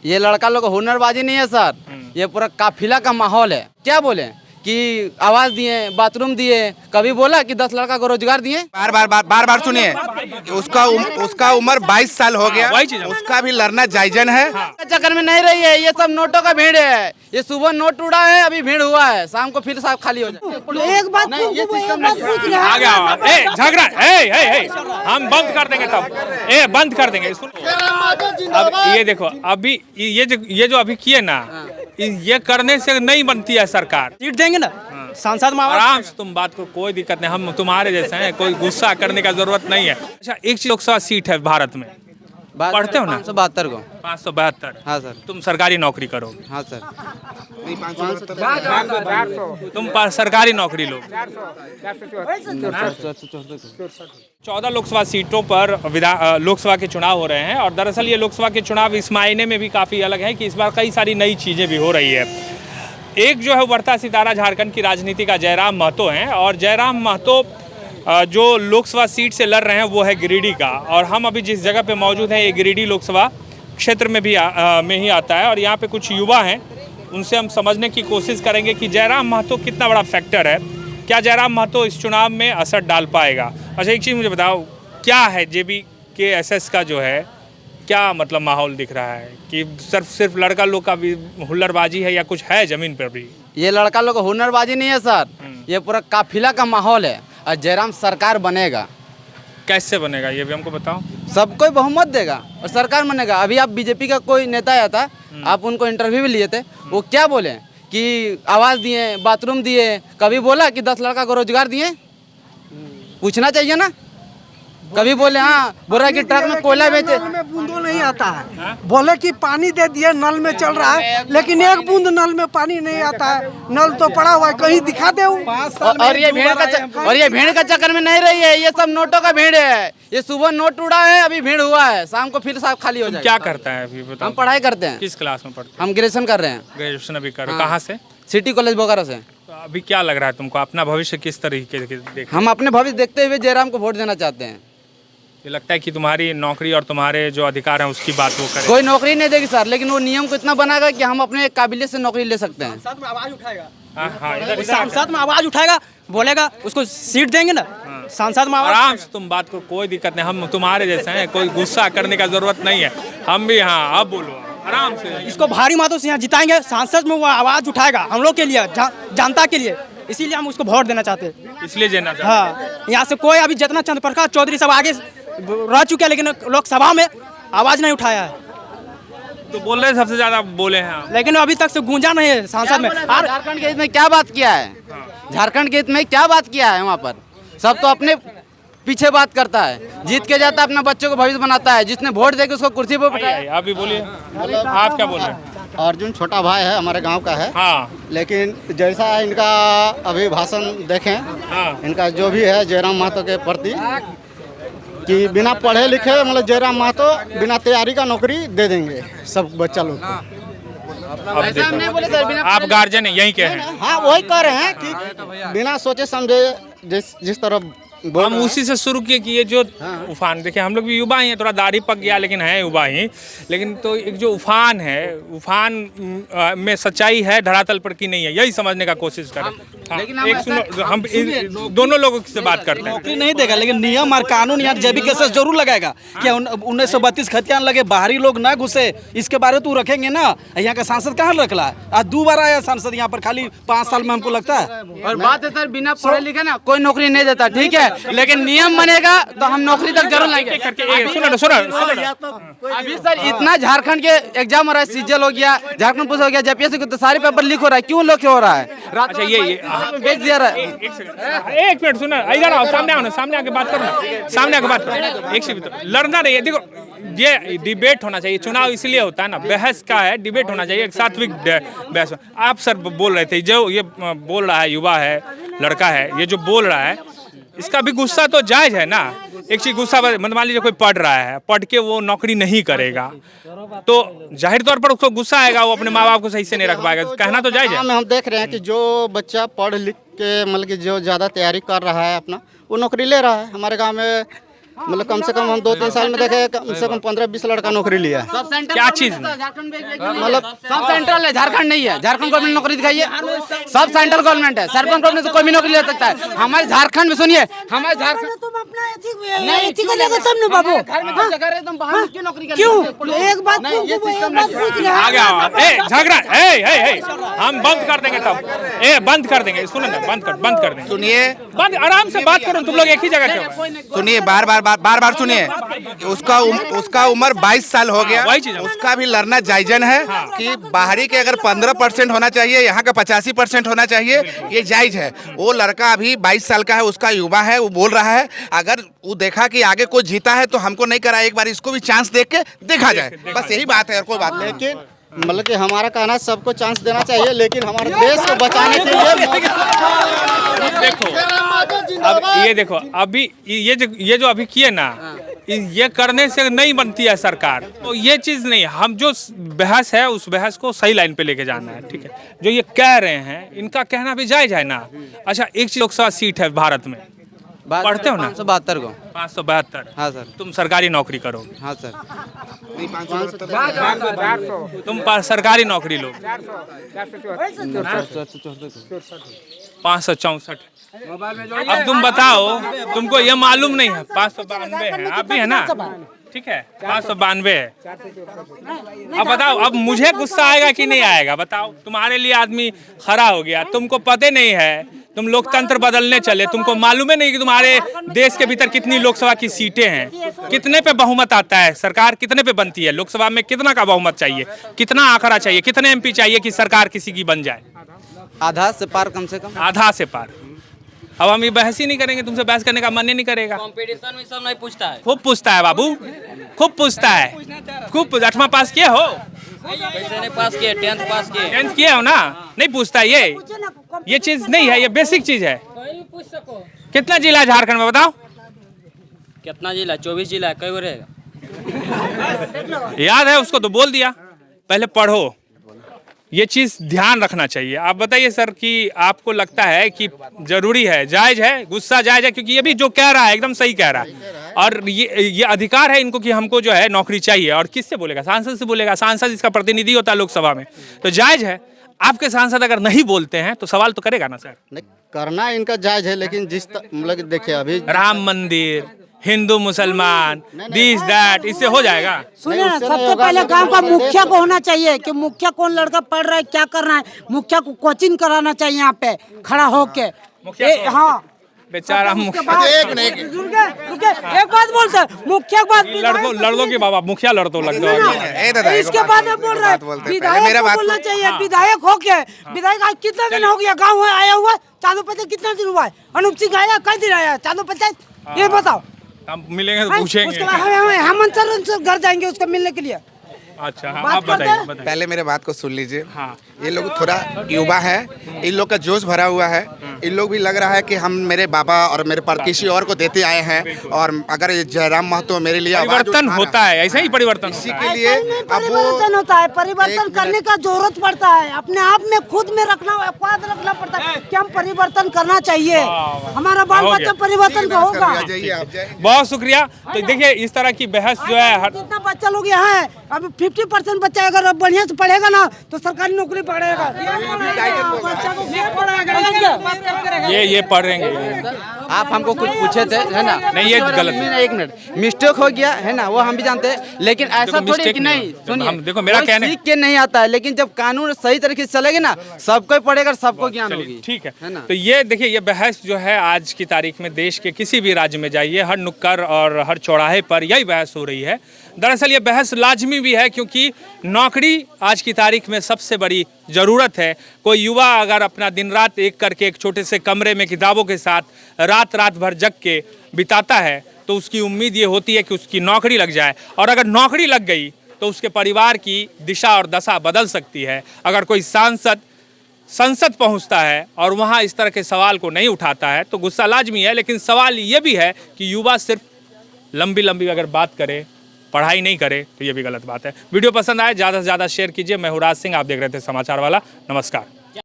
ये लड़का लोग हुनरबाजी नहीं है सर, ये पूरा काफिला का माहौल है। क्या बोले कि आवाज दिए, बाथरूम दिए, कभी बोला कि 10 लड़का को रोजगार दिए। बार बार सुनिए, उसका उम्र 22 साल हो गया, उसका भी लड़ना जायजन है। चक्कर में नहीं रही है, ये सब नोटों का भीड़ है। ये सुबह नोट उड़ा है, अभी भीड़ हुआ है, शाम को फिर साहब खाली हो जाए। एक बात आ गया झगड़ा, हम बंद कर देंगे, तब बंद कर देंगे। अब ये देखो, अभी ये जो अभी किए ना, ये करने से नहीं बनती है सरकार। सीट देंगे ना सांसद में, आराम से तुम बात को, कोई दिक्कत नहीं, हम तुम्हारे जैसे हैं, कोई गुस्सा करने का जरूरत नहीं है। अच्छा, एक लोकसभा सीट है भारत में, पढ़ते हो ना? 572 को। 572। हाँ सर। तुम सरकारी नौकरी करोगे? हाँ सर। तुम सरकारी नौकरी लो। 14 लोकसभा सीटों पर लोकसभा के चुनाव हो रहे हैं, और दरअसल ये लोकसभा के चुनाव इस मायने में भी काफ़ी अलग है कि इस बार कई सारी नई चीज़ें भी हो रही है। एक जो है उभरता सितारा झारखंड की राजनीति का जयराम महतो हैं, और जयराम महतो जो लोकसभा सीट से लड़ रहे हैं वो है गिरिडीह का, और हम अभी जिस जगह पे मौजूद हैं ये गिरिडीह लोकसभा क्षेत्र में भी में ही आता है, और यहाँ पे कुछ युवा हैं, उनसे हम समझने की कोशिश करेंगे कि जयराम महतो कितना बड़ा फैक्टर है, क्या जयराम महतो इस चुनाव में असर डाल पाएगा। अच्छा, एक चीज़ मुझे बताओ, क्या है JBKSS का जो है, क्या मतलब माहौल दिख रहा है कि सिर्फ लड़का लोग का भी हुल्लड़बाजी है या कुछ है ज़मीन पर भी? ये लड़का लोग हुनरबाजी नहीं है सर, ये पूरा काफिला का माहौल है। और जयराम सरकार बनेगा। कैसे बनेगा ये भी हमको बताओ। सबको बहुमत देगा और सरकार बनेगा। अभी आप बीजेपी का कोई नेता आया था, आप उनको इंटरव्यू भी लिए थे, वो क्या बोले कि आवाज दिए, बाथरूम दिए, कभी बोला कि 10 लड़का को रोजगार दिए? पूछना चाहिए ना। कभी बोले हाँ, बोल रहा कि ट्रक में कोयला बेचे, नल में बूंदो नहीं आता है। बोले कि पानी दे दिए, नल में चल रहा है, लेकिन एक बूंद नल में पानी नहीं आता है। नल तो पड़ा हुआ है, कहीं दिखा दे। और ये भीड़ का चक्कर में नहीं रही है, ये सब नोटों का भीड़ है। ये सुबह नोट उड़ा है, अभी भीड़ हुआ है, शाम को फिर साहब खाली हो जाए। क्या करता है अभी बताओ? हम पढ़ाई करते हैं। किस क्लास में पढ़ते हैं? हम ग्रेजुएशन कर रहे हैं। ग्रेजुएशन अभी कर रहे हो? कहाँ से? सिटी कॉलेज बोकारो से। तो अभी क्या लग रहा है तुमको, अपना भविष्य किस तरीके से देख? हम अपने भविष्य देखते हुए जयराम को वोट देना चाहते हैं। ये लगता है कि तुम्हारी नौकरी और तुम्हारे जो अधिकार हैं उसकी बात वो करें। कोई नौकरी नहीं देगी सर, लेकिन वो नियम को इतना बनाएगा कि हम अपने काबिलियत से नौकरी ले सकते हैं। सांसद में आवाज उठाएगा, हाँ, सांसद में आवाज उठाएगा, बोलेगा, उसको सीट देंगे ना सांसद में। आराम से तुम बात को, कोई दिक्कत नहीं, हम तुम्हारे जैसे हैं, कोई गुस्सा करने का जरूरत नहीं है। हम भी, हाँ अब बोलो आराम से। इसको भारी मतों से यहाँ जिताएंगे। सांसद में वो आवाज उठाएगा हम लोग के लिए, जनता के लिए, इसीलिए हम उसको वोट देना चाहते हैं। इसलिए देना चाहते हाँ, यहाँ से कोई अभी जितना चंद्र प्रकाश चौधरी सब आगे रह चुके हैं, लेकिन लोकसभा में आवाज नहीं उठाया है। तो बोल रहे सबसे ज्यादा बोले हैं, लेकिन अभी तक से गूंजा नहीं है सांसद में। झारखंड के हित में क्या बात किया है? झारखंड के हित में क्या बात किया है? वहाँ पर सब तो अपने पीछे बात करता है, जीत के जाता है, अपने बच्चों को भविष्य बनाता है, जिसने वोट देके उसको कुर्सी पर बिठाया। आप भी बोलिए, आप क्या बोल रहे हैं? अर्जुन छोटा भाई है, हमारे गांव का है। हाँ, लेकिन जैसा इनका अभी भाषण देखें, हाँ, इनका जो भी है जयराम महतो के प्रति, कि बिना पढ़े लिखे मतलब जयराम महतो बिना तैयारी का नौकरी दे देंगे सब बच्चा लोग को। ऐसा हम नहीं बोले सर, बिना आप गार्जियन यही कह रहे हैं? हाँ, वही कह रहे हैं कि बिना सोचे समझे जिस तरह हम उसी से शुरू किए कि ये जो उफान, देखिए हम लोग भी युवा ही हैं, थोड़ा दाढ़ी पक गया लेकिन है युवा ही, लेकिन तो एक जो उफान है, उफान में सच्चाई है धरातल पर की नहीं है, यही समझने का कोशिश करें। लेकिन एक सुनो, हम दोनों लोगों से बात करते हैं। नौकरी नहीं देगा, लेकिन नियम और कानून यहाँ JBKSS जरूर लगाएगा कि 1932 खतियान लगे, बाहरी लोग ना घुसे, इसके बारे तू रखेंगे ना। यहाँ का सांसद कहाँ रखला है? आज 2 बार आया सांसद यहाँ पर, खाली 5 साल में हमको लगता है। और बात है सर, बिना पढ़े लिखे ना कोई नौकरी नहीं देता, ठीक है, लेकिन नियम बनेगा तो हम नौकरी तक जरूर लाएंगे। अभी सर इतना झारखंड के एग्जाम हो रहा है, सीजल हो गया, झारखंड पुलिस हो गया, JPSC को तो सारे पेपर लीक हो रहा है। क्यों लीक हो रहा है? अच्छा, ये बेच दिया रहा है। एक मिनट सुनो, इधर आओ, सामने आओ ना, सामने आके बात करो ना, सामने आके बात करो। एक सेकंड, लड़ना नहीं है, देखो ये डिबेट होना चाहिए, चुनाव इसलिए होता है ना, बहस का है, डिबेट होना चाहिए, एक सात्विक बहस। आप सर बोल रहे थे, जो ये बोल रहा है, युवा है, लड़का है, ये जो बोल रहा है, इसका भी गुस्सा तो जायज है ना। एक चीज गुस्सा, मान लीजिए कोई पढ़ रहा है, पढ़ के वो नौकरी नहीं करेगा तो जाहिर तौर पर उसको गुस्सा आएगा, वो अपने माँ बाप को सही से नहीं रख पाएगा, कहना तो जायज है। हम देख रहे हैं कि जो बच्चा पढ़ लिख के मतलब कि जो ज़्यादा तैयारी कर रहा है अपना, वो नौकरी ले रहा है। हमारे गांव में मतलब कम से कम हम 2-3 साल में देखे कम से कम 15-20 लड़का नौकरी लिया है। क्या चीज में? मतलब सब सेंट्रल है, झारखंड नहीं है। झारखंड गवर्नमेंट नौकरी दिखाइए, सब सेंट्रल गवर्नमेंट है। सेंट्रल गवर्नमेंट तो कोई भी नौकरी ले सकता है। हमारे झारखंड में सुनिए, हमारे झारखंड तुम अपना एथी को लेकर तब न बाबू घर में जो जगह है तुम बाहर क्यों नौकरी कर क्यों एक बात पूछ रहे आ गया ए झगड़ा ए हम बंद कर देंगे तब। ए बंद कर देंगे, सुनो ना, बंद कर देंगे। सुनिए, बंद, आराम से बात करो, तुम लोग एक ही जगह क्यों? सुनिए, बार बार सुनिए। उसका उम्र 22 साल हो गया। वही चीज़ है। उसका भी लड़ना जायजन है कि बाहरी के अगर 15% होना चाहिए, यहाँ का 85% होना चाहिए, ये जायज है। वो लड़का अभी 22 साल का है, उसका युवा है, वो बोल रहा है अगर वो देखा कि आगे कोई जीता है तो हमको नहीं करा, एक बार इसको भी चांस देख के देखा जाए, बस यही बात है और कोई बात नहीं। लेकिन मतलब कि हमारा कहना सबको चांस देना चाहिए, लेकिन हमारे देश को बचाने के लिए देखो अब ये देखो, अभी ये जो अभी किए ना, ये करने से नहीं बनती है सरकार। तो ये चीज़ नहीं, हम जो बहस है उस बहस को सही लाइन पे लेके जाना है, ठीक है। जो ये कह रहे हैं इनका कहना भी जायज है ना। अच्छा, एक चीज लोकसभा सीट है भारत में, पढ़ते हो ना? 572 को 572। हाँ सर। तुम सरकारी नौकरी करो, हाँ सर। तुम सरकारी नौकरी लो। 564। अब तुम बताओ, तुमको ये मालूम नहीं है 592 है, आप भी है ना, ठीक है, 592 है। अब बताओ, अब मुझे गुस्सा आएगा कि नहीं आएगा? बताओ, तुम्हारे लिए आदमी खड़ा हो गया, तुमको पता नहीं है, तुम लोकतंत्र बदलने चले, तुमको मालूम है नहीं कि तुम्हारे देश के भीतर कितनी लोकसभा की सीटें हैं, कितने पे बहुमत आता है, सरकार कितने पे बनती है, लोकसभा में कितना का बहुमत चाहिए, कितना आंकड़ा चाहिए, कितने MP चाहिए कि सरकार किसी की बन जाए? आधा से पार, कम से कम आधा से पार। अब हम ये बहस ही नहीं करेंगे, तुमसे बहस करने का मन ही नहीं करेगा। कंपटीशन में सब नहीं पूछता है। खूब पूछता है बाबू, खूब पूछता है, खूब। 8वां पास किए हो? वैसे नहीं पास किए, 10th पास किए। 10th किए हो ना? नहीं पूछता ये चीज नहीं है, ये बेसिक चीज है। कितना जिला है झारखंड में बताओ? कितना जिला? 24 जिला। कई बार रहेगा? याद है उसको तो बोल दिया। पहले पढ़ो, ये चीज ध्यान रखना चाहिए। आप बताइए सर कि आपको लगता है कि जरूरी है, जायज है, गुस्सा जायज है? क्योंकि ये भी जो कह रहा है एकदम सही कह रहा है, और ये अधिकार है इनको कि हमको जो है नौकरी चाहिए। और किससे बोलेगा? सांसद से बोलेगा। सांसद इसका प्रतिनिधि होता है लोकसभा में, तो जायज है। आपके सांसद अगर नहीं बोलते हैं तो सवाल तो करेगा ना सर? नहीं, करना इनका जायज है, लेकिन मतलब देखिए अभी राम मंदिर, हिंदू मुसलमान, दिस दैट, इससे हो जाएगा? सुनिए ना, सबसे पहले गांव का मुखिया को होना चाहिए कि मुखिया कौन लड़का पढ़ रहा है, क्या कर रहा है, मुखिया को कोचिंग कराना चाहिए यहाँ पे खड़ा होके। हाँ, बेचारा मुखिया। एक बात बोलते हैं, मुखिया बात लड़ दो के बाबा, मुखिया लड़ दो, लग दो। इसके बाद में बोल रहे हैं विधायक को बोलना चाहिए। विधायक हो के, विधायक आज कितना दिन हो गया गाँव में आया हुआ? चालू पंचायत कितना दिन हुआ है? अनूप सिंह आया, कई दिन आया चालू पंचायत? ये बताओ। हम मिलेंगे तो पूछेंगे। उसके बाद हम हेमंत सोरेन से घर जाएंगे उसको मिलने के लिए। अच्छा, हाँ, आप बताइए। पहले मेरे बात को सुन लीजिए। हाँ। ये लोग थोड़ा युवा है, इन लोग का जोश भरा हुआ है। इन लोग भी लग रहा है कि हम मेरे बाबा और मेरे पर किसी और को देते आए हैं, और अगर ये जयराम महतो मेरे लिए परिवर्तन होता है, ऐसा ही परिवर्तन इसी के लिए परिवर्तन होता है। परिवर्तन करने का जरूरत पड़ता है, अपने आप में खुद में रखना पड़ता है कि हम परिवर्तन करना चाहिए। हमारा बाल बच्चा परिवर्तन का होगा। बहुत शुक्रिया। तो देखिए, इस तरह की बहस जो है, जितना बच्चा लोग यहाँ है, अभी 50% बच्चा अगर बढ़िया से पढ़ेगा ना तो सरकारी नौकरी पढ़ेगा। ये पढ़ेंगे। आप हमको कुछ पूछे थे, है ना? नहीं, ये गलत है। 1 मिनट, मिस्टेक हो गया है ना, वो हम भी जानते हैं, लेकिन ऐसा थोड़ी कि नहीं। सुनिए, देखो मेरा कहने सीख के नहीं आता है, लेकिन जब कानून सही तरीके से चलेगा ना, सबको पढ़ेगा, सबको ज्ञान होगी। ठीक है ना? तो ये देखिए, ये बहस जो है आज की तारीख में देश के किसी भी राज्य में जाइए, हर नुक्कड़ और हर चौराहे पर यही बहस हो रही है। दरअसल ये बहस लाजमी भी है, क्योंकि नौकरी आज की तारीख में सबसे बड़ी ज़रूरत है। कोई युवा अगर अपना दिन रात एक करके एक छोटे से कमरे में किताबों के साथ रात भर जग के बिताता है, तो उसकी उम्मीद ये होती है कि उसकी नौकरी लग जाए, और अगर नौकरी लग गई तो उसके परिवार की दिशा और दशा बदल सकती है। अगर कोई सांसद संसद पहुंचता है और वहां इस तरह के सवाल को नहीं उठाता है तो गुस्सा लाजमी है, लेकिन सवाल ये भी है कि युवा सिर्फ लंबी अगर बात करे, पढ़ाई नहीं करे, तो ये भी गलत बात है। वीडियो पसंद आए ज़्यादा से ज़्यादा शेयर कीजिए। मैं हूँ राज सिंह, आप देख रहे थे समाचार वाला। नमस्कार।